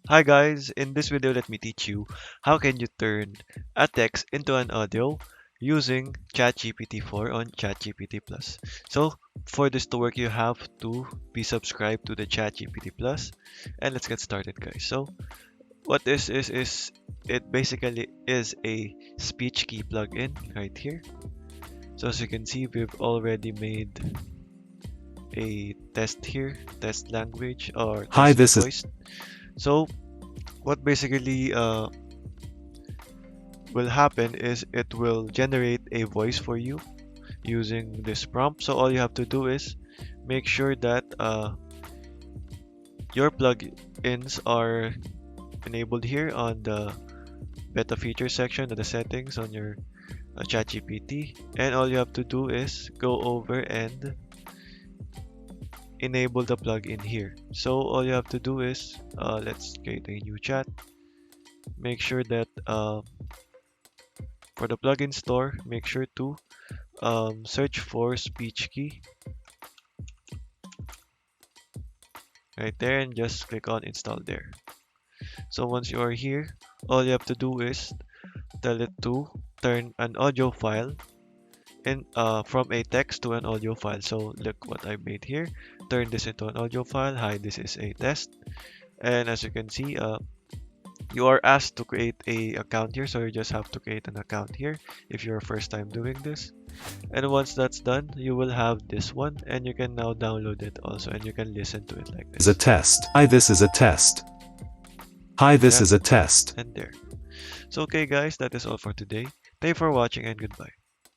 Hi guys, in this video let me teach you how can you turn a text into an audio using ChatGPT 4 on ChatGPT Plus. So for this to work you have to be subscribed to the ChatGPT Plus and let's get started guys. So what this is it basically is a speech key plugin right here. So as you can see we've already made a test here, test language or Hi, test this is voice. So what basically will happen is it will generate a voice for you using this prompt. So all you have to do is make sure that your plugins are enabled here on the beta feature section of the settings on your ChatGPT, and all you have to do is go over and enable the plugin here. So all you have to do is let's create a new chat. Make sure that for the plugin store, make sure to search for speech key right there and just click on install there. So once you are here, all you have to do is tell it to turn an audio file in from a text to an audio file. So look what I made here. Turn this into an audio file. Hi, this is a test. And as you can see, you are asked to create a account here. So you just have to create an account here if you're first time doing this. And once that's done, you will have this one and you can now download it also and you can listen to it like a this. test. Hi, this is a test. Hi, this Yeah, is a test. and there. So okay guys, that is all for today. Thank you for watching and goodbye.